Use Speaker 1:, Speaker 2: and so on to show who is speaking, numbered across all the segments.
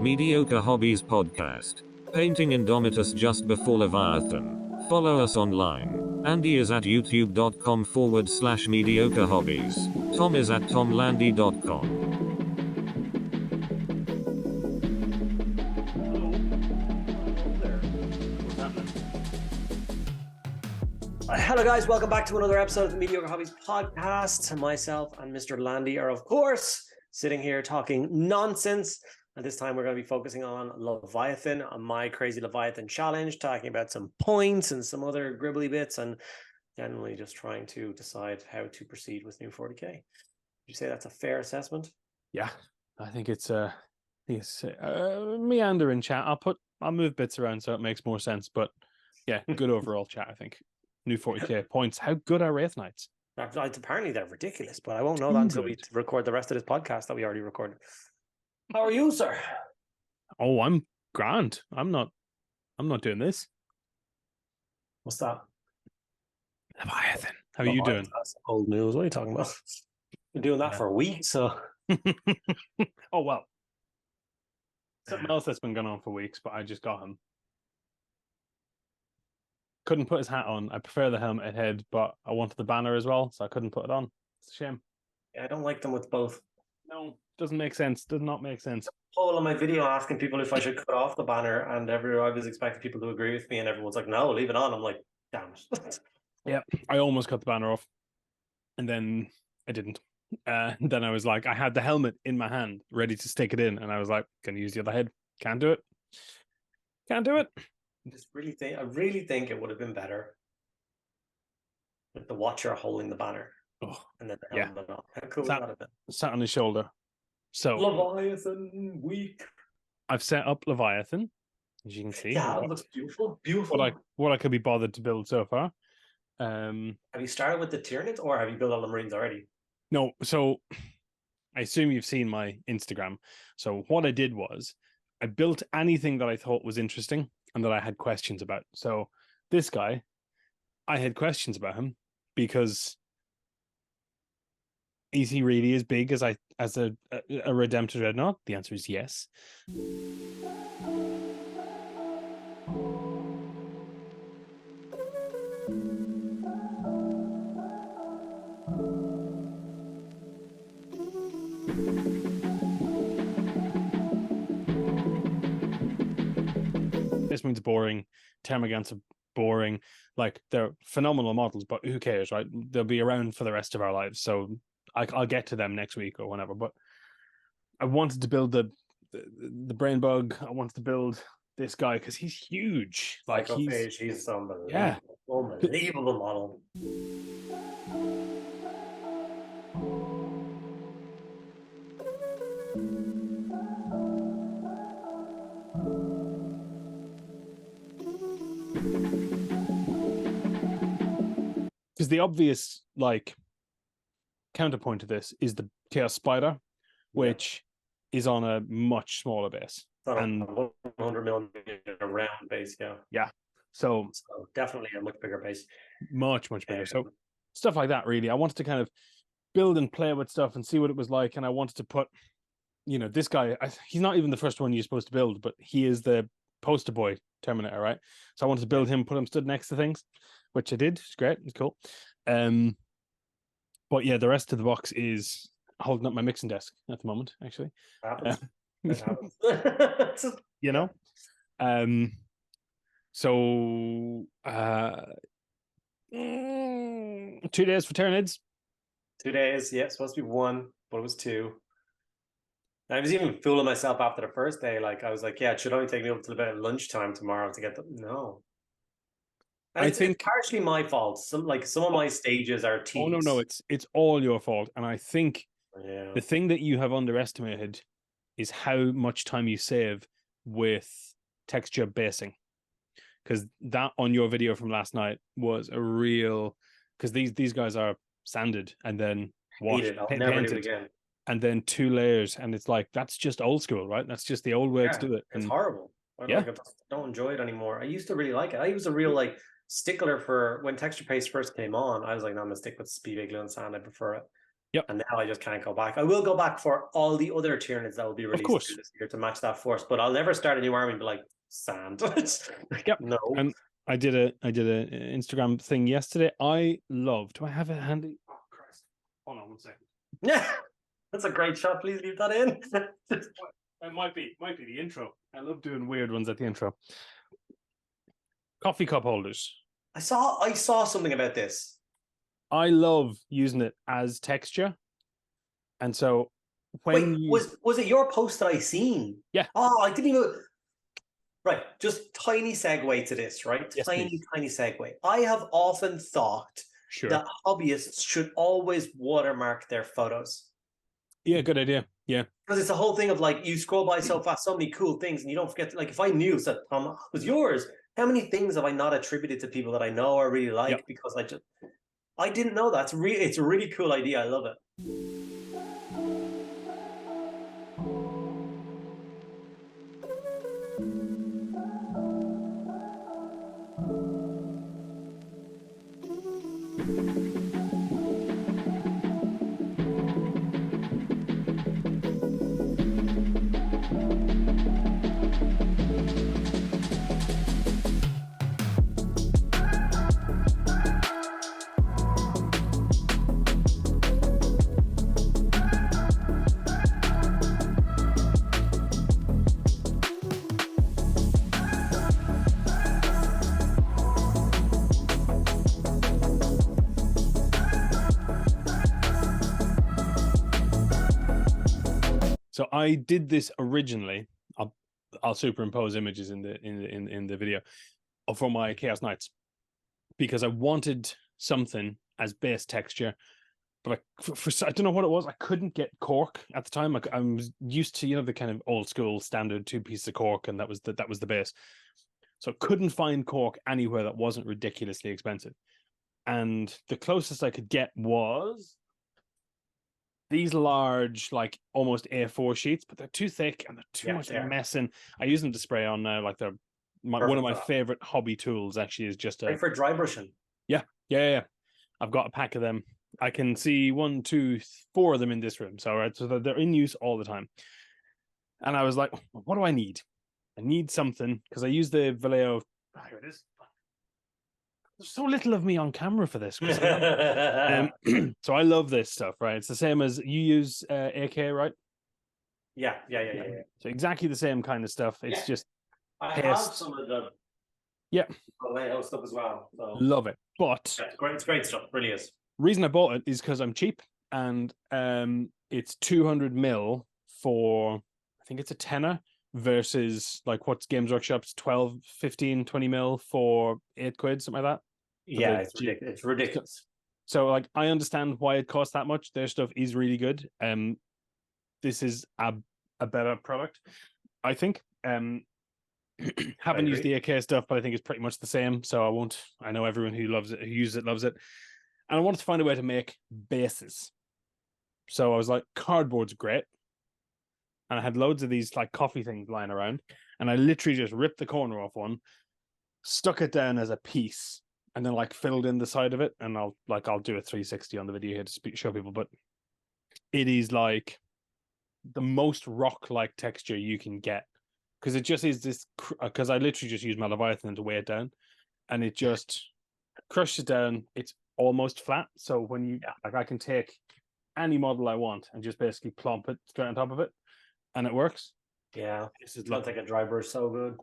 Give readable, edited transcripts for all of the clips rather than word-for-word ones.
Speaker 1: Mediocre Hobbies podcast. Painting Indomitus just before Leviathan. Follow us online. Andy is at youtube.com/mediocre hobbies. Tom is at tomlandy.com.
Speaker 2: Hello guys, welcome back to another episode of the Mediocre Hobbies podcast. Myself and Mr. Landy are of course sitting here talking nonsense, and this time we're going to be focusing on Leviathan, on my crazy Leviathan challenge, talking about some points and some other gribbly bits, and generally just trying to decide how to proceed with new 40k. Would you say that's a fair assessment?
Speaker 3: Yeah, I think it's meander in chat. I'll move bits around so it makes more sense, but yeah, good overall chat, I think. New 40k points. How good are Wraith Knights?
Speaker 2: Apparently they're ridiculous, but I won't know that until we record the rest of this podcast that we already recorded. How are you, sir?
Speaker 3: Oh, I'm grand. I'm not doing this.
Speaker 2: What's that?
Speaker 3: Leviathan. How are you doing?
Speaker 2: That's old news. What are you talking about? Been doing that for a week, so.
Speaker 3: Oh, well. Something else that's been going on for weeks, but I just got him. Couldn't put his hat on. I prefer the helmet head, but I wanted the banner as well, so I couldn't put it on. It's a shame.
Speaker 2: Yeah, I don't like them with both.
Speaker 3: No, doesn't make sense. Does not make sense.
Speaker 2: Poll on my video asking people if I should cut off the banner, and I was expecting people to agree with me, and everyone's like, no, leave it on. I'm like, damn it.
Speaker 3: Yeah, I almost cut the banner off, and then I didn't. Then I was like, I had the helmet in my hand, ready to stick it in, and I was like, can you use the other head? Can't do it. Can't do it.
Speaker 2: I really think it would have been better with the Watcher holding the banner.
Speaker 3: Oh,
Speaker 2: and then the helmet on. How cool would that have been?
Speaker 3: Sat on his shoulder. So
Speaker 2: Leviathan week.
Speaker 3: I've set up Leviathan, as you can see.
Speaker 2: Yeah, it looks beautiful. Beautiful.
Speaker 3: What I could be bothered to build so far.
Speaker 2: Have you started with the Tyranids, or have you built all the Marines already?
Speaker 3: No, so I assume you've seen my Instagram. So what I did was I built anything that I thought was interesting and that I had questions about. So this guy, I had questions about him because is he really as big as a Redemptor Dreadnought? The answer is yes. This means boring. Termagants are boring. Like, they're phenomenal models, but who cares, right? They'll be around for the rest of our lives. So I'll get to them next week or whenever. But I wanted to build the brain bug. I wanted to build this guy because he's huge. Like,
Speaker 2: he's unbelievable model.
Speaker 3: Because the obvious, like, counterpoint to this is the Chaos Spider, which is on a much smaller base.
Speaker 2: And 100mm round base, yeah.
Speaker 3: Yeah. So
Speaker 2: definitely a much bigger base.
Speaker 3: Much bigger. So stuff like that, really. I wanted to kind of build and play with stuff and see what it was like. And I wanted to put, this guy, he's not even the first one you're supposed to build, but he is the poster boy Terminator, right? So I wanted to build him, put him stood next to things, which I did. It's great. It's cool. But yeah, the rest of the box is holding up my mixing desk at the moment, actually.
Speaker 2: It happens.
Speaker 3: So 2 days for Tyranids.
Speaker 2: 2 days, yeah, supposed to be 1, but it was 2. I was even fooling myself after the first day. Like, I was like, yeah, it should only take me up till about lunchtime tomorrow to get them. No. I think it's partially my fault. Some of my stages are tedious.
Speaker 3: Oh no, it's all your fault. And I think the thing that you have underestimated is how much time you save with texture basing. Because that on your video from last night was a real, because these guys are sanded and then washed, painted, and then 2 layers, and it's like, that's just old school, right? That's just the old way to do it.
Speaker 2: It's horrible. I don't enjoy it anymore. I used to really like it. I was a real stickler for when texture paste first came on. I was like, no, I'm gonna stick with speed glue and sand. I prefer it.
Speaker 3: Yep.
Speaker 2: And now I just can't go back. I will go back for all the other Tyranids that will be released this year to match that force, but I'll never start a new army and be like, sand.
Speaker 3: Yep.
Speaker 2: No.
Speaker 3: And I did a Instagram thing yesterday. I love. Do I have it handy? Oh Christ! Hold on 1 second.
Speaker 2: Yeah, that's a great shot. Please leave that in.
Speaker 3: It might be the intro. I love doing weird ones at the intro. Coffee cup holders.
Speaker 2: I saw something about this.
Speaker 3: I love using it as texture, and so when
Speaker 2: was it your post that I seen?
Speaker 3: Yeah.
Speaker 2: Oh, I didn't even. Right, just tiny segue to this, right?
Speaker 3: Yes,
Speaker 2: tiny segue. I have often thought that hobbyists should always watermark their photos.
Speaker 3: Yeah, good idea. Yeah,
Speaker 2: because it's a whole thing of like you scroll by so fast, so many cool things, and you don't forget. Like if I knew that Tom was yours, how many things have I not attributed to people that I know or really like because I didn't know that. It's a really cool idea. I love it.
Speaker 3: So I did this originally. I'll superimpose images in the video for my Chaos Knights because I wanted something as base texture, but I don't know what it was. I couldn't get cork at the time. I was used to the kind of old school standard 2 pieces of cork, and that was the base. So I couldn't find cork anywhere that wasn't ridiculously expensive, and the closest I could get was these large, like almost A4 sheets, but they're too thick and they're too much mess. And I use them to spray on now. Like they're one of my favorite hobby tools. Actually, is just
Speaker 2: for dry brushing.
Speaker 3: Yeah. I've got a pack of them. I can see 1, 2, 4 of them in this room. So they're in use all the time. And I was like, what do I need? I need something because I use the Vallejo. Here it is. There's so little of me on camera for this. So I love this stuff, right? It's the same as you use AK, right?
Speaker 2: Yeah.
Speaker 3: So exactly the same kind of stuff. It's just
Speaker 2: I have some of the Vallejo stuff as well. So.
Speaker 3: Love it, but
Speaker 2: it's great stuff. Really is.
Speaker 3: Reason I bought it is because I'm cheap, and it's 200 mil for I think it's a tenner versus like what's Games Workshop's 12, 15, 20 mil for £8, something like that.
Speaker 2: Yeah, it's ridiculous.
Speaker 3: So like I understand why it costs that much. Their stuff is really good. This is a better product, I think. Haven't used the AK stuff, but I think it's pretty much the same. So I know everyone who uses it loves it. And I wanted to find a way to make bases. So I was like, cardboard's great. And I had loads of these like coffee things lying around, and I literally just ripped the corner off one, stuck it down as a piece, and then like filled in the side of it. And I'll do a 360 on the video here to show people, but it is like the most rock-like texture you can get because it just is this. Because I literally just use my Leviathan to weigh it down, and it just crushes down. It's almost flat, so when you I can take any model I want and just basically plump it straight on top of it. And it works.
Speaker 2: Yeah, this is like a dry brush, so good.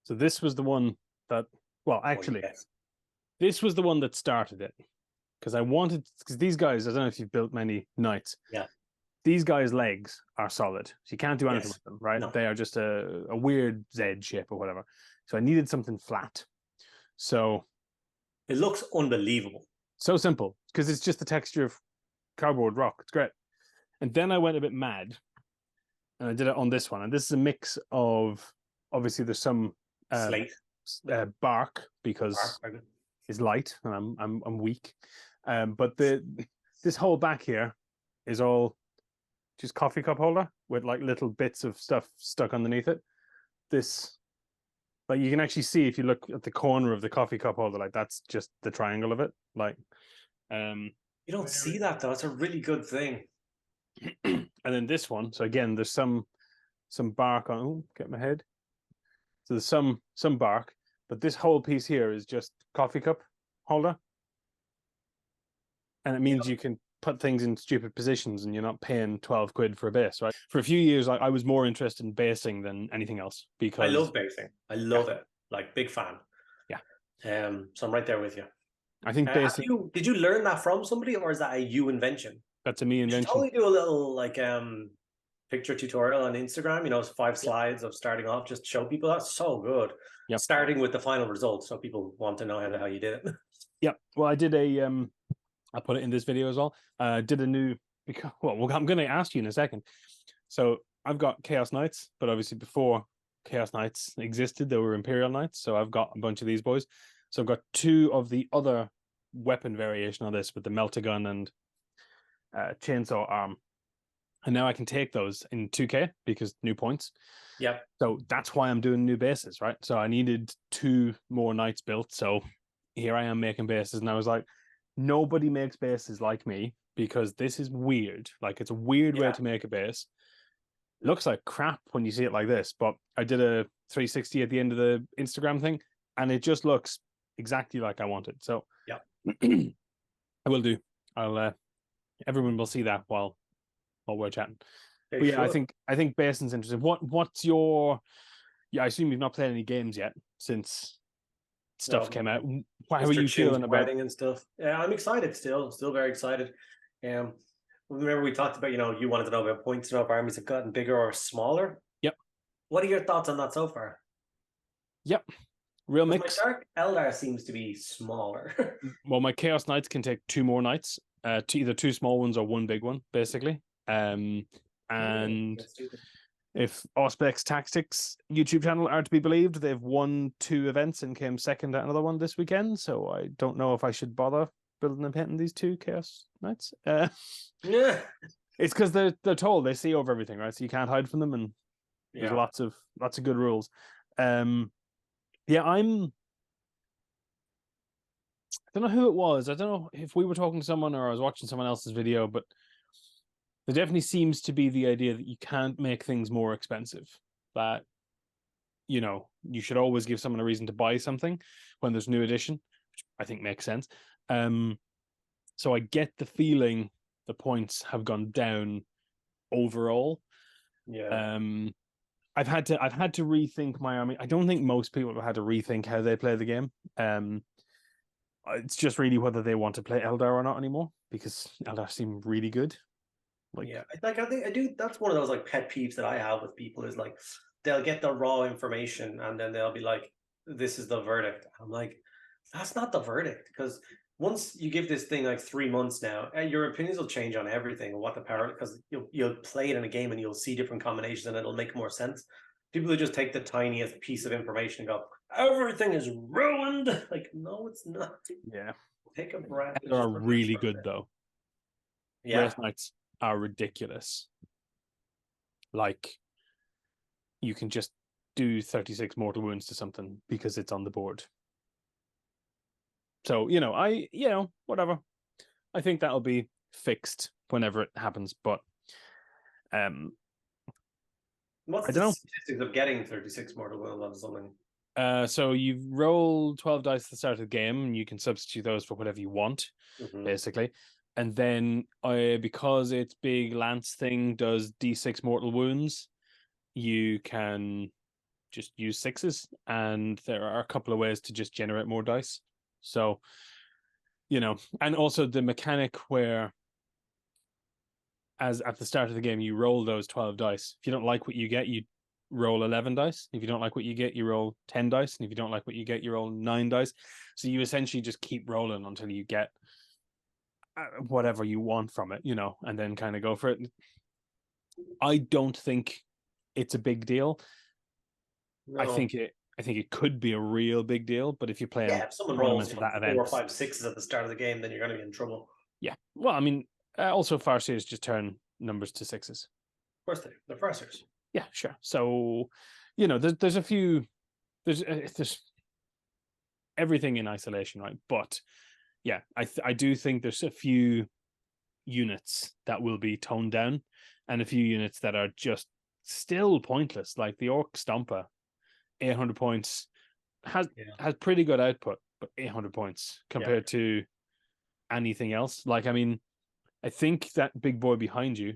Speaker 3: So this was the one that, this was the one that started it because these guys. I don't know if you've built many Knights.
Speaker 2: Yeah.
Speaker 3: These guys' legs are solid, so you can't do anything with them, right? No. They are just a weird Z shape or whatever. So I needed something flat. So
Speaker 2: it looks unbelievable.
Speaker 3: So simple because it's just the texture of cardboard rock. It's great. And then I went a bit mad and I did it on this one. And this is a mix of, obviously there's some
Speaker 2: slate,
Speaker 3: bark because it's light and I'm weak. But this whole back here is all just coffee cup holder with like little bits of stuff stuck underneath it. This, like, you can actually see if you look at the corner of the coffee cup holder, like that's just the triangle of it. Like,
Speaker 2: you don't see that though. It's a really good thing.
Speaker 3: And then this one. So again, there's some bark on. Oh, get my head. So there's some bark, but this whole piece here is just coffee cup holder, and it means you can put things in stupid positions, and you're not paying 12 quid for a base, right? For a few years, I was more interested in basing than anything else because
Speaker 2: I love basing. I love it. Like, big fan.
Speaker 3: Yeah.
Speaker 2: So I'm right there with you.
Speaker 3: I think basing.
Speaker 2: Did you learn that from somebody, or is that a you invention?
Speaker 3: That's a me invention.
Speaker 2: You should totally do a little like picture tutorial on Instagram. You know, 5 slides of starting off, just show people. That's so good.
Speaker 3: Yep.
Speaker 2: Starting with the final result, so people want to know how you did it.
Speaker 3: Yeah. Well, I did I put it in this video as well. Did a new, well, I'm going to ask you in a second. So I've got Chaos Knights, but obviously before Chaos Knights existed, there were Imperial Knights. So I've got a bunch of these boys. So I've got 2 of the other weapon variation of this with the melter gun and chainsaw arm. And now I can take those in 2K because new points.
Speaker 2: Yeah.
Speaker 3: So that's why I'm doing new bases, right? So I needed 2 more knights built. So here I am making bases. And I was like, nobody makes bases like me because this is weird. Like, it's a weird way to make a base. Looks like crap when you see it like this, but I did a 360 at the end of the Instagram thing, and it just looks exactly like I wanted. So
Speaker 2: yeah,
Speaker 3: I will do. I'll everyone will see that while we're chatting. But yeah, sure. I think basing's interesting. What's your? Yeah, I assume you've not played any games yet since stuff came out. How are you feeling about
Speaker 2: wedding and stuff? Yeah, I'm excited still very excited. Remember we talked about, you wanted to know about points, if armies have gotten bigger or smaller.
Speaker 3: Yep.
Speaker 2: What are your thoughts on that so far?
Speaker 3: Yep. Real mix.
Speaker 2: My Dark Eldar seems to be smaller.
Speaker 3: Well, my Chaos Knights can take 2 more knights, either 2 small ones or 1 big one, basically. And if Auspex Tactics YouTube channel are to be believed, they've won 2 events and came second at another one this weekend. So I don't know if I should bother building and painting these 2 Chaos Knights.
Speaker 2: Yeah,
Speaker 3: it's because they're told they see over everything, right? So you can't hide from them, and there's lots of good rules. Yeah, I don't know who it was. I don't know if we were talking to someone or I was watching someone else's video, but there definitely seems to be the idea that you can't make things more expensive. That, you should always give someone a reason to buy something when there's new edition, which I think makes sense. So I get the feeling the points have gone down overall.
Speaker 2: Yeah.
Speaker 3: I've had to rethink my army. I don't think most people have had to rethink how they play the game. It's just really whether they want to play Eldar or not anymore, because Eldar seem really good.
Speaker 2: I think I do. That's one of those like pet peeves that I have with people is like they'll get the raw information and then they'll be like, "This is the verdict." I'm like, that's not the verdict, because once you give this thing like 3 months now, your opinions will change on everything and what the power, because you'll play it in a game and you'll see different combinations and it'll make more sense. People who just take the tiniest piece of information and go, everything is ruined. Like, no, it's not.
Speaker 3: Yeah.
Speaker 2: Take a breath.
Speaker 3: They are really good though.
Speaker 2: Yeah.
Speaker 3: Wraith Knights are ridiculous. Like, you can just do 36 mortal wounds to something because it's on the board. So, whatever. I think that'll be fixed whenever it happens, but
Speaker 2: what's the statistics of getting 36 mortal wounds on something?
Speaker 3: So you roll 12 dice at the start of the game, and you can substitute those for whatever you want, basically. And then because its big lance thing does D6 mortal wounds, you can just use 6s, and there are a couple of ways to just generate more dice. So, and also the mechanic where, as at the start of the game, you roll those 12 dice. If you don't like what you get, you roll 11 dice. If you don't like what you get, you roll 10 dice. And if you don't like what you get, you roll 9 dice. So you essentially just keep rolling until you get whatever you want from it, and then kind of go for it. I don't think it's a big deal. No. I think it could be a real big deal, but if you're playing
Speaker 2: if someone rolls 4 or 5 6s at the start of the game, then you're going to be in trouble.
Speaker 3: Yeah. Well, I mean, also Farseers just turn numbers to sixes.
Speaker 2: Of course they're firsters.
Speaker 3: Yeah, sure. So, there's a few, there's everything in isolation, right? But yeah, I do think there's a few units that will be toned down, and a few units that are just still pointless, like the Orc Stomper, 800 points, has pretty good output, but 800 points compared to anything else. Like, I mean, I think that big boy behind you,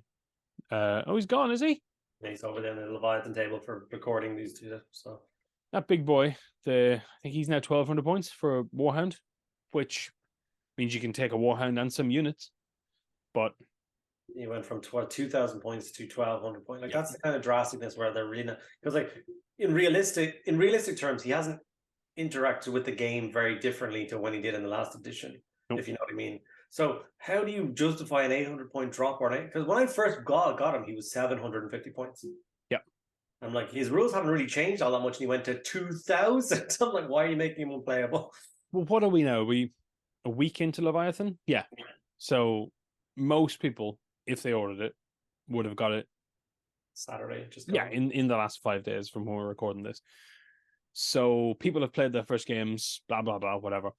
Speaker 3: he's gone, is he?
Speaker 2: Yeah, he's over there in the Leviathan table for recording these two. So
Speaker 3: that big boy, I think he's now 1,200 points for a Warhound, which means you can take a Warhound and some units. But
Speaker 2: he went from 2,000 points to 1,200 points. Like that's the kind of drasticness where they're really, because like in realistic terms, he hasn't interacted with the game very differently to when he did in the last edition. If you know what I mean. So how do you justify an 800 point drop or because when I first got him, he was 750 points.
Speaker 3: Yeah.
Speaker 2: I'm like, his rules haven't really changed all that much, and he went to 2,000. I'm like, why are you making him unplayable?
Speaker 3: Well, what do we know? We a week into Leviathan? Yeah. So most people, if they ordered it, would have got it
Speaker 2: Saturday.
Speaker 3: In the last 5 days from when we're recording this. So people have played their first games, blah blah blah, whatever.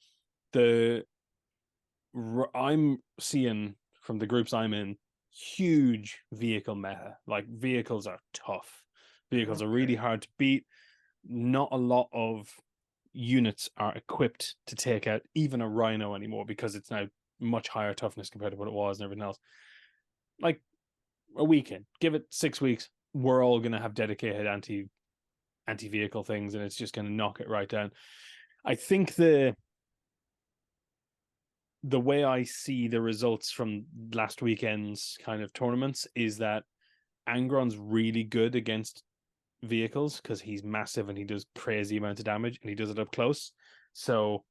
Speaker 3: I'm seeing from the groups I'm in huge vehicle meta. Like vehicles are tough. Vehicles are really hard to beat. Not a lot of units are equipped to take out even a Rhino anymore because it's now much higher toughness compared to what it was and everything else. Like a weekend, give it 6 weeks, we're all going to have dedicated anti-vehicle things, and it's just going to knock it right down. I think the way I see the results from last weekend's kind of tournaments is that Angron's really good against vehicles because he's massive and he does crazy amount of damage and he does it up close. So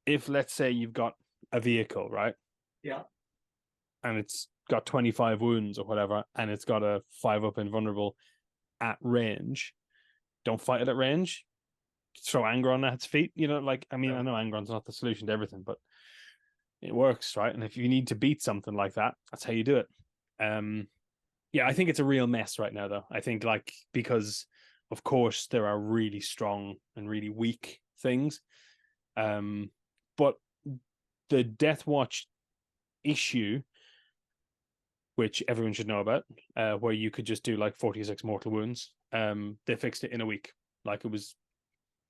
Speaker 3: if, let's say, you've got a vehicle, right?
Speaker 2: Yeah.
Speaker 3: And it's got 25 wounds or whatever, and it's got a 5-up invulnerable at range, don't fight it at range. Throw Angron at its feet. I know Angron's not the solution to everything, but it works, right? And if you need to beat something like that, that's how you do it. I think it's a real mess right now, though. I think, because, of course, there are really strong and really weak things. But the Death Watch issue, which everyone should know about, where you could just do 46 mortal wounds, they fixed it in a week.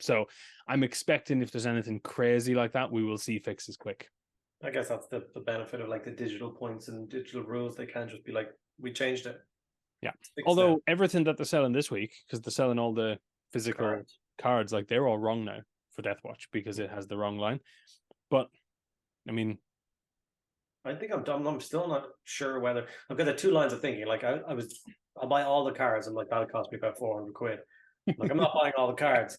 Speaker 3: So I'm expecting if there's anything crazy like that, we will see fixes quick.
Speaker 2: I guess that's the benefit of the digital points and digital rules. They can't just be we changed it.
Speaker 3: Yeah. Although everything that they're selling this week, because they're selling all the physical cards, they're all wrong now for Death Watch because it has the wrong line. But I mean,
Speaker 2: I think I'm still not sure whether I've got the two lines of thinking. I'll buy all the cards. I'm like, that'll cost me about 400 quid. I'm not buying all the cards.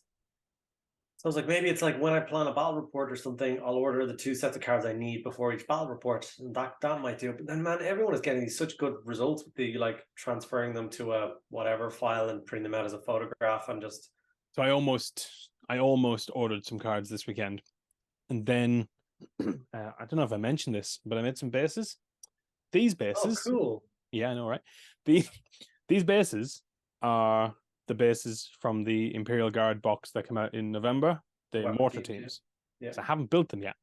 Speaker 2: So I was like, maybe it's when I plan a battle report or something, I'll order the 2 sets of cards I need before each battle report, and that might do it. But then, man, everyone is getting these such good results with the transferring them to a whatever file and printing them out as a photograph and just.
Speaker 3: So I almost ordered some cards this weekend, and then I don't know if I mentioned this, but I made some bases. These bases,
Speaker 2: oh cool,
Speaker 3: yeah, I know, right? These bases are the bases from the Imperial Guard box that came out in November, the mortar teams. Yeah. So I haven't built them yet.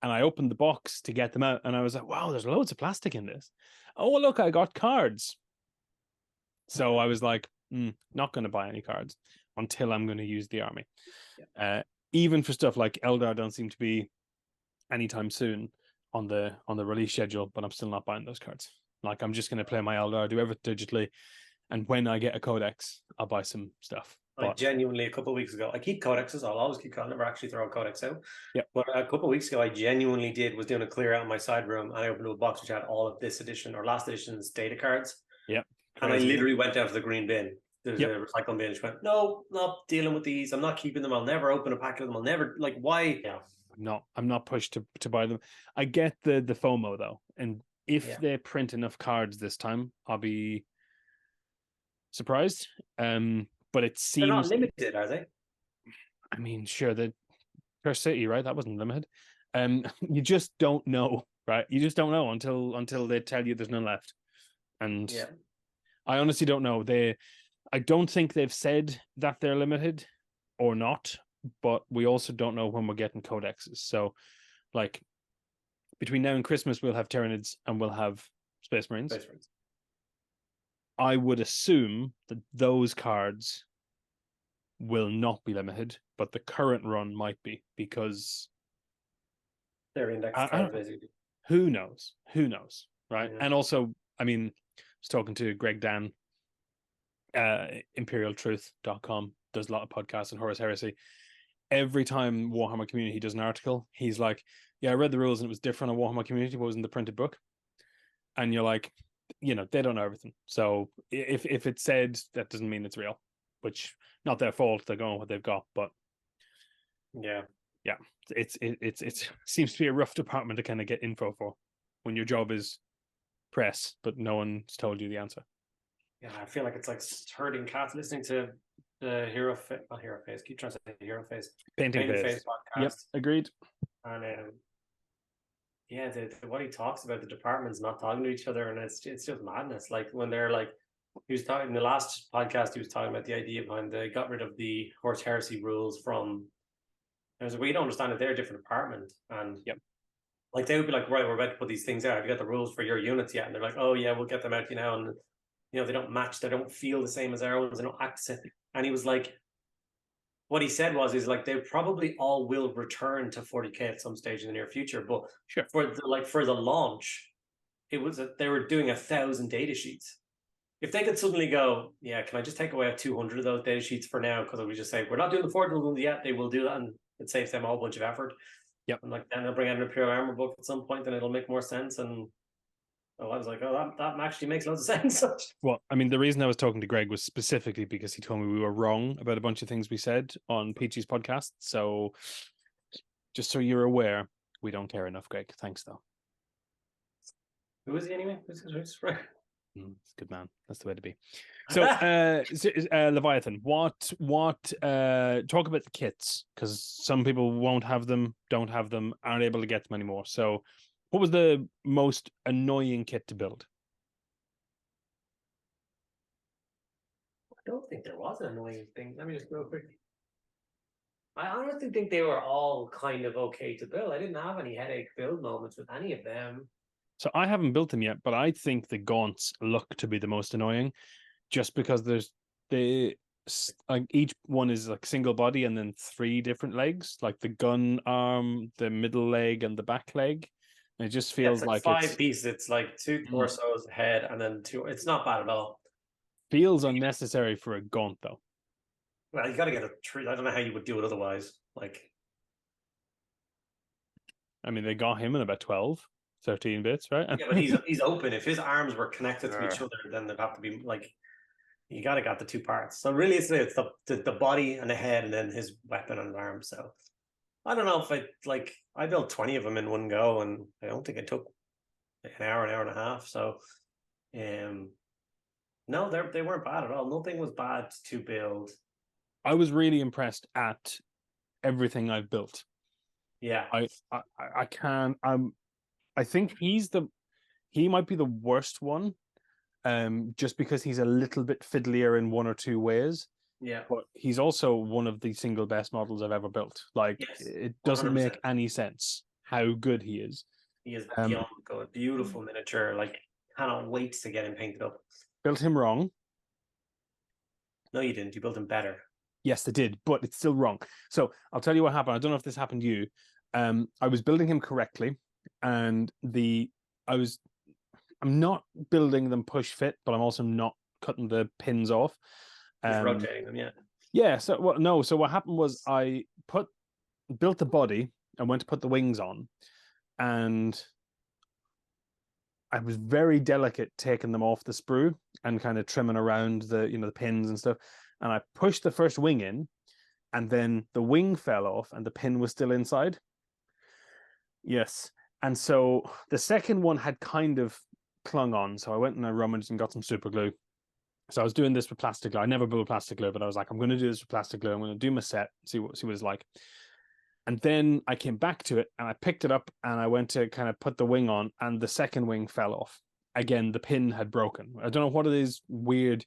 Speaker 3: And I opened the box to get them out, and I was like, wow, there's loads of plastic in this. Oh, look, I got cards. So I was like, not going to buy any cards until I'm going to use the army. Yeah. Even for stuff like Eldar don't seem to be anytime soon on the release schedule, but I'm still not buying those cards. I'm just going to play my Eldar, do everything digitally. And when I get a codex, I'll buy some stuff.
Speaker 2: Genuinely, a couple of weeks ago, I keep codexes. I'll always keep. I'll never actually throw a codex out.
Speaker 3: Yeah.
Speaker 2: But a couple of weeks ago, I genuinely was doing a clear out in my side room, and I opened up a box which had all of this edition or last edition's data cards.
Speaker 3: Yeah.
Speaker 2: And I literally went down to the green bin. There's a recycling bin. I just went, no, not dealing with these. I'm not keeping them. I'll never open a packet of them. I'll never why?
Speaker 3: Yeah. I'm not pushed to buy them. I get the FOMO though, and if they print enough cards this time, I'll be surprised. But it seems
Speaker 2: they're not limited, are they?
Speaker 3: I mean, sure, the Curse City, right? That wasn't limited. You just don't know right? You just don't know until they tell you there's none left. And
Speaker 2: Yeah.
Speaker 3: I honestly don't know. I don't think they've said that they're limited or not, but we also don't know when we're getting codexes. So, like, between now and Christmas, we'll have Tyranids and we'll have Space Marines.
Speaker 2: Space Marines.
Speaker 3: I would assume that those cards will not be limited, but the current run might be, because
Speaker 2: they're index cards, basically.
Speaker 3: Who knows? Who knows? Right.
Speaker 2: Yeah.
Speaker 3: And also, I mean, I was talking to Greg Dan, ImperialTruth.com, does a lot of podcasts on Horus Heresy. Every time Warhammer Community does an article, he's like, yeah, I read the rules and it was different on Warhammer Community, what was in the printed book. And you're like, you know, they don't know everything. So if it's said, that doesn't mean it's real, which not their fault. They're going with what they've got, but
Speaker 2: yeah,
Speaker 3: it's seems to be a rough department to kind of get info for when your job is press, but no one's told you the answer.
Speaker 2: Yeah, I feel like it's like herding cats listening to the Hero Face. Keep trying to say Hero Face.
Speaker 3: Painting Face podcast. Yep, agreed.
Speaker 2: And yeah, what he talks about, the departments not talking to each other, and it's just madness. Like when they're like, he was talking in the last podcast, he was talking about the idea behind they got rid of the Horse Heresy rules from. I was like, we don't understand that they're a different department, and
Speaker 3: yep.
Speaker 2: Like they would be like, right, we're about to put these things out. Have you got the rules for your units yet? And they're like, oh yeah, we'll get them out to you now. And you know, they don't match, they don't feel the same as our ones, they don't act the same. And he was like, what he said was, is like they probably all will return to 40k at some stage in the near future, but
Speaker 3: sure,
Speaker 2: for the launch, it was they were doing 1,000 data sheets. If they could suddenly go, yeah, can I just take away 200 of those data sheets for now? Because we just say we're not doing the 40 ones yet, they will do that, and it saves them a whole bunch of effort.
Speaker 3: Yep.
Speaker 2: And like then they'll bring out an Imperial Armor book at some point, and it'll make more sense. And I was like, oh, that actually makes loads of sense.
Speaker 3: Well, I mean, the reason I was talking to Greg was specifically because he told me we were wrong about a bunch of things we said on Peachy's podcast. So just so you're aware, we don't care enough, Greg. Thanks, though.
Speaker 2: Who is he anyway? Who's right?
Speaker 3: Good man. That's the way to be. So, Leviathan, what talk about the kits, because some people won't have them, don't have them, aren't able to get them anymore. So what was the most annoying kit to build?
Speaker 2: I don't think there was an annoying thing. Let me just go quickly. I honestly think they were all kind of okay to build. I didn't have any headache build moments with any of them.
Speaker 3: So I haven't built them yet, but I think the gaunts look to be the most annoying, just because there's each one is like single body and then 3 different legs, like the gun arm, the middle leg, and the back leg. And it just feels
Speaker 2: it's like 5 pieces. It's like 2 torsos, head, and then 2. It's not bad at all.
Speaker 3: Feels unnecessary for a gaunt, though.
Speaker 2: Well, you got to get a tree. I don't know how you would do it otherwise. Like,
Speaker 3: I mean, they got him in about 12-13 bits, right?
Speaker 2: Yeah, but he's open. If his arms were connected to each other, then they'd have to be like, you gotta got the 2 parts. So really, it's the body and the head, and then his weapon and his arm. So I don't know if I built 20 of them in one go, and I don't think it took like an hour and a half. So, no, they weren't bad at all. Nothing was bad to build.
Speaker 3: I was really impressed at everything I've built.
Speaker 2: Yeah,
Speaker 3: I can. I think he might be the worst one, just because he's a little bit fiddlier in 1 or 2 ways.
Speaker 2: Yeah,
Speaker 3: but he's also one of the single best models I've ever built. Like, yes, it doesn't 100%. Make any sense how good he is.
Speaker 2: He is beyond good. Beautiful miniature. Like, cannot wait to get him painted up.
Speaker 3: Built him wrong.
Speaker 2: No, you didn't. You built him better.
Speaker 3: Yes, I did, but it's still wrong. So I'll tell you what happened. I don't know if this happened to you. I was building him correctly, and I'm not building them push fit, but I'm also not cutting the pins off.
Speaker 2: Rotating them, yeah.
Speaker 3: Yeah. So what happened was I built the body and went to put the wings on, and I was very delicate taking them off the sprue and kind of trimming around the pins and stuff. And I pushed the first wing in, and then the wing fell off and the pin was still inside. Yes. And so the second one had kind of clung on. So I went and I rummaged and got some super glue. So I was doing this with plastic glue. I never built plastic glue, but I was like, I'm going to do this with plastic glue. I'm going to do my set, see what it's like. And then I came back to it and I picked it up and I went to kind of put the wing on, and the second wing fell off. Again, the pin had broken. I don't know what it is, weird.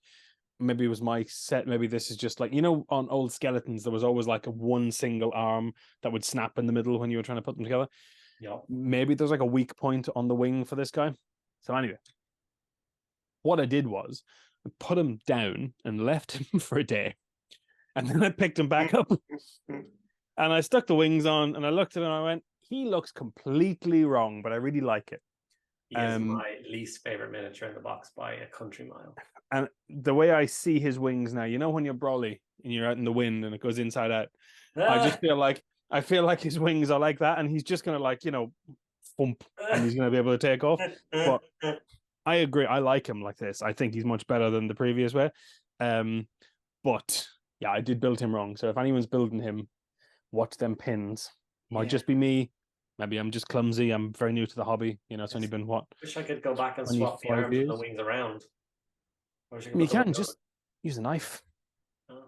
Speaker 3: Maybe it was my set. Maybe this is just like, on old skeletons, there was always like a one single arm that would snap in the middle when you were trying to put them together.
Speaker 2: Yeah.
Speaker 3: Maybe there's like a weak point on the wing for this guy. So anyway, what I did was I put him down and left him for a day. And then I picked him back up and I stuck the wings on and I looked at him and I went, he looks completely wrong, but I really like it.
Speaker 2: He is my least favorite miniature in the box by a country mile.
Speaker 3: And the way I see his wings now, when you're Broly and you're out in the wind and it goes inside out, I just feel like his wings are like that, and he's just gonna thump, and he's gonna be able to take off. But I agree, I like him like this. I think he's much better than the previous way. But yeah, I did build him wrong. So if anyone's building him, watch them pins. Might just be me. Maybe I'm just clumsy. I'm very new to the hobby. It's only been what?
Speaker 2: Wish I could go back and swap the arms and the wings around.
Speaker 3: You can just use a knife.
Speaker 2: Oh,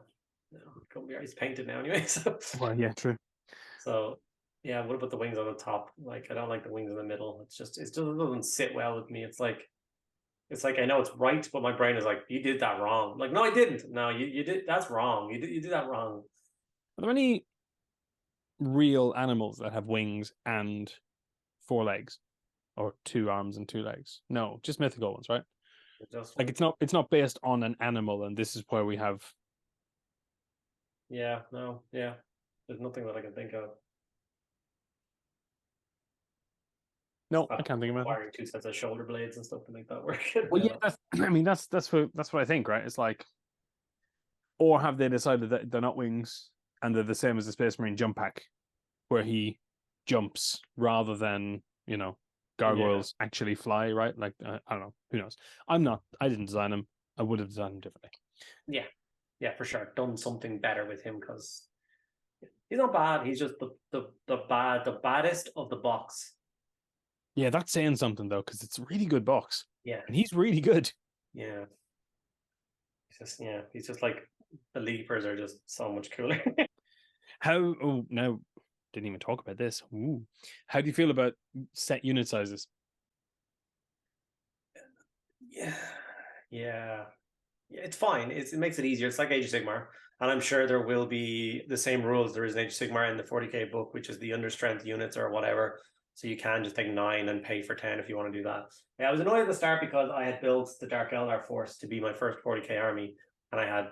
Speaker 2: no, he's painted now anyway. So.
Speaker 3: Well, yeah, true.
Speaker 2: So, yeah, what about the wings on the top? Like, I don't like the wings in the middle. It just doesn't sit well with me. It's like I know it's right, but my brain is like, you did that wrong. Like, no, I didn't. No, you did. That's wrong. You did that wrong.
Speaker 3: Are there any real animals that have wings and 4 legs, or 2 arms and 2 legs? No, just mythical ones, right? Like it's not based on an animal, and this is where we have.
Speaker 2: Yeah, no, yeah. There's nothing that I can think of.
Speaker 3: No, I can't think of it.
Speaker 2: Wiring 2 sets of shoulder blades and stuff to make that work.
Speaker 3: Well, yeah, that's what I think, right? It's like, or have they decided that they're not wings and they're the same as the Space Marine jump pack, where he jumps rather than gargoyles actually fly, right? Like I don't know, who knows? I didn't design him. I would have designed him differently.
Speaker 2: Yeah, for sure. Done something better with him, because he's not bad. He's just the baddest of the box.
Speaker 3: Yeah, that's saying something though, because it's a really good box.
Speaker 2: Yeah,
Speaker 3: and he's really good.
Speaker 2: Yeah, he's just like, the leapers are just so much cooler.
Speaker 3: No, didn't even talk about this. Ooh. How do you feel about set unit sizes?
Speaker 2: Yeah, it's fine. It makes it easier. It's like Age of Sigmar, and I'm sure there will be the same rules there is in Age of Sigmar in the 40k book, which is the understrength units or whatever. So you can just take 9 and pay for 10 if you want to do that. Yeah, I was annoyed at the start because I had built the Dark Eldar Force to be my first 40k army, and I had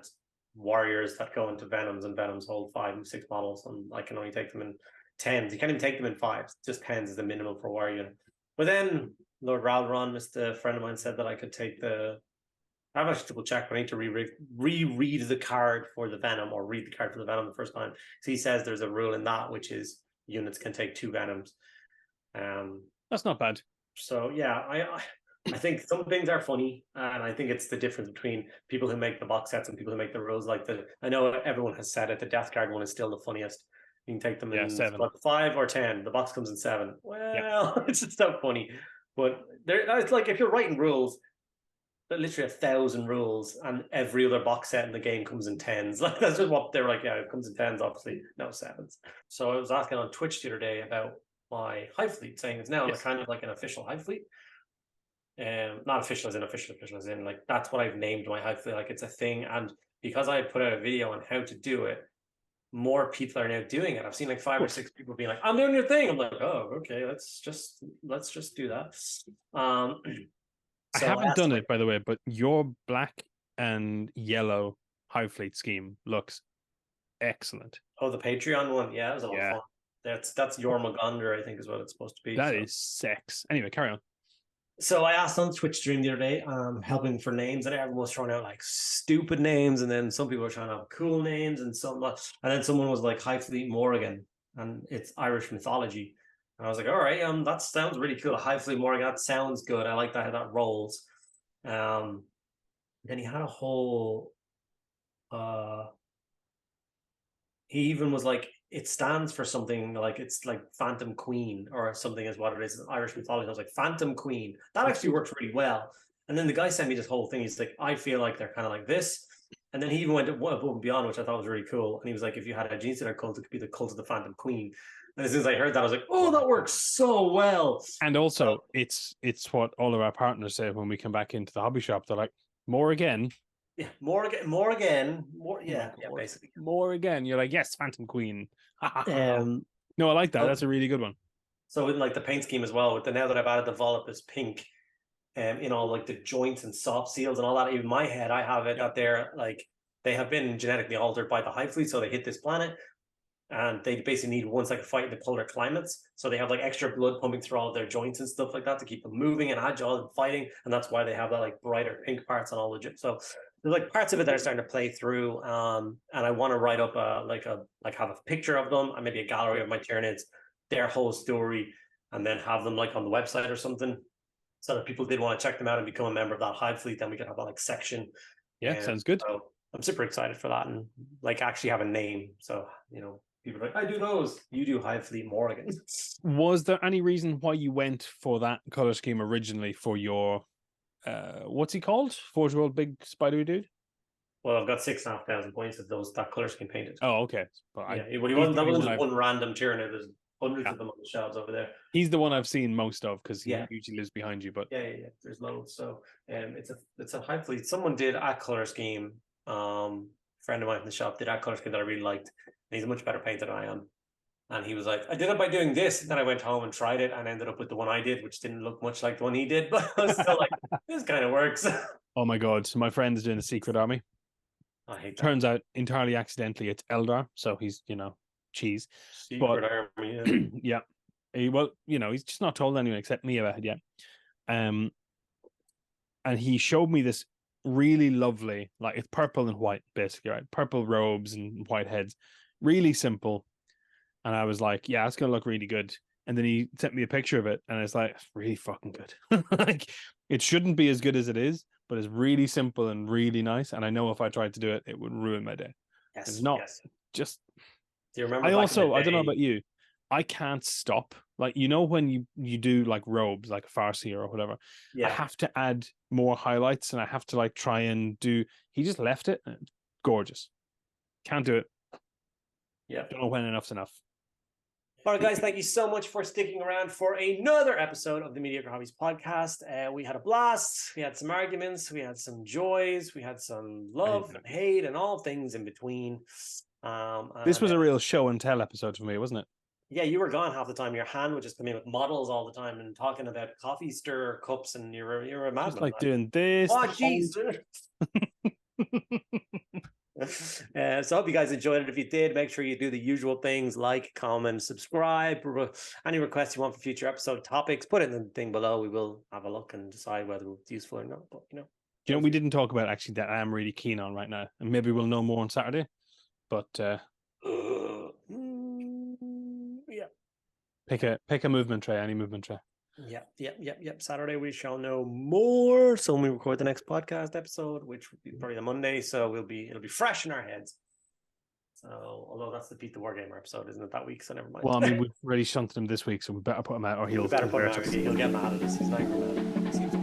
Speaker 2: warriors that go into Venoms, and Venoms hold 5 and 6 models, and I can only take them in 10s. You can't even take them in 5s. Just 10s is the minimum for warrior. But then Lord Ralron, a friend of mine, said that I could take I have to double check, but I need to reread the card for the Venom, or read the card for the Venom the first time. So he says there's a rule in that, which is units can take 2 Venoms.
Speaker 3: That's not bad.
Speaker 2: So yeah, I think some things are funny, and I think it's the difference between people who make the box sets and people who make the rules. Like I know everyone has said it, the Death Guard one is still the funniest. You can take them in
Speaker 3: 7.
Speaker 2: 5 or 10. The box comes in 7. Well, it's just so funny. But it's like, if you're writing rules, literally 1,000 rules, and every other box set in the game comes in 10s. Like, that's just what they're like. Yeah, it comes in 10s, obviously, no 7s. So I was asking on Twitch the other day about my Hive Fleet, saying it's now kind of like an official Hive Fleet. Not official as in official as in, like, that's what I've named my Hive Fleet. Like, it's a thing, and because I put out a video on how to do it, more people are now doing it. I've seen like 5 or 6 people being like, I'm doing your thing. I'm like, oh, okay, let's just do that.
Speaker 3: I haven't done it, by the way, but your black and yellow Hive Fleet scheme looks excellent.
Speaker 2: Oh, the Patreon one? Yeah, it was a lot of fun. That's your Magonder, I think, is what it's supposed to be.
Speaker 3: That is sex. Anyway, carry on.
Speaker 2: So I asked on Twitch stream the other day, helping for names, and everyone was throwing out like stupid names, and then some people were trying to have cool names, and then someone was like Hive Fleet Morrigan, and it's Irish mythology. And I was like, all right, that sounds really cool. Hive Fleet Morrigan, that sounds good. I like that, how that rolls. Then he had a whole he even was like, it stands for something, like it's like Phantom Queen or something is what it is in Irish mythology. I was like, Phantom Queen. That actually works really well. And then the guy sent me this whole thing. He's like, I feel like they're kind of like this. And then he even went above and beyond, which I thought was really cool. And he was like, if you had a Genestealer cult, it could be the cult of the Phantom Queen. And as soon as I heard that, I was like, oh, that works so well.
Speaker 3: And also, it's what all of our partners say when we come back into the hobby shop. They're like, more again.
Speaker 2: Yeah, basically.
Speaker 3: More again. You're like, yes, Phantom Queen. No, I like that. That's a really good one.
Speaker 2: So with like the paint scheme as well, now that I've added the Volupus pink, in all like the joints and soft seals and all that, even my head, I have it that they're like, they have been genetically altered by the Hive Fleet, so they hit this planet and they basically need ones that can fight in the polar climates. So they have like extra blood pumping through all their joints and stuff like that to keep them moving and agile and fighting. And that's why they have that like brighter pink parts on all the so there's like parts of it that are starting to play through. And I want to write up have a picture of them and maybe a gallery of my Tyranids, their whole story, and then have them like on the website or something. So that people did want to check them out and become a member of that Hive Fleet, then we could have that like section.
Speaker 3: Yeah, sounds good.
Speaker 2: So I'm super excited for that and like actually have a name. So, people are like, I do those. You do Hive Fleet Morrigan.
Speaker 3: Was there any reason why you went for that color scheme originally for your, what's he called? 4-year-old big spidery dude?
Speaker 2: Well, I've got 6,500 points of that color scheme painted.
Speaker 3: Oh, okay. But
Speaker 2: he wasn't, that wasn't just one random Tyranid. There's hundreds of them on the shelves over there.
Speaker 3: He's the one I've seen most of because he usually lives behind you. But
Speaker 2: yeah, there's loads. So it's a Hive Fleet. Someone did a color scheme. Friend of mine in the shop did a color scheme that I really liked. And he's a much better painter than I am. And he was like, I did it by doing this. And then I went home and tried it and ended up with the one I did, which didn't look much like the one he did. But I was still like, this kind of works.
Speaker 3: Oh my God. So my friend is doing a secret army.
Speaker 2: I hate that.
Speaker 3: Turns out entirely accidentally it's Eldar. So he's, cheese.
Speaker 2: Secret army,
Speaker 3: yeah. He's just not told anyone except me about it yet. And he showed me this really lovely, like it's purple and white, basically, right? Purple robes and white heads. Really simple. And I was like, yeah, it's going to look really good. And then he sent me a picture of it and it's like, really fucking good. Like, it shouldn't be as good as it is, but it's really simple and really nice. And I know if I tried to do it, it would ruin my day.
Speaker 2: Yes.
Speaker 3: It's not just...
Speaker 2: Do you remember?
Speaker 3: I don't know about you. I can't stop. Like, when you do like robes, like a Farsi or whatever, I have to add more highlights and I have to like try and do. He just left it. Gorgeous. Can't do it.
Speaker 2: Yeah.
Speaker 3: Don't know when enough's enough.
Speaker 2: All right, guys, thank you so much for sticking around for another episode of the Mediocre Hobbies podcast. We had a blast. We had some arguments. We had some joys. We had some love and hate and all things in between.
Speaker 3: This was a real show and tell episode for me, wasn't it?
Speaker 2: Yeah, you were gone half the time. Your hand would just come in with models all the time and talking about coffee stir cups, and you're a madman.
Speaker 3: Just like doing this.
Speaker 2: Oh, jeez. So I hope you guys enjoyed it. If you did, make sure you do the usual things like comment, subscribe. Any requests you want for future episode topics, put it in the thing below. We will have a look and decide whether it's useful or not. But
Speaker 3: we didn't talk about actually that I am really keen on right now, and maybe we'll know more on Saturday. But pick a movement tray, any movement tray.
Speaker 2: Yep. Saturday we shall know more. So when we record the next podcast episode, which will be probably the Monday, so it'll be fresh in our heads. So although that's the Beat the Wargamer episode, isn't it, that week? So never mind.
Speaker 3: Well, I mean, we've already shunted him this week, so we better put him out, or he'll
Speaker 2: get mad at us. He's not mad.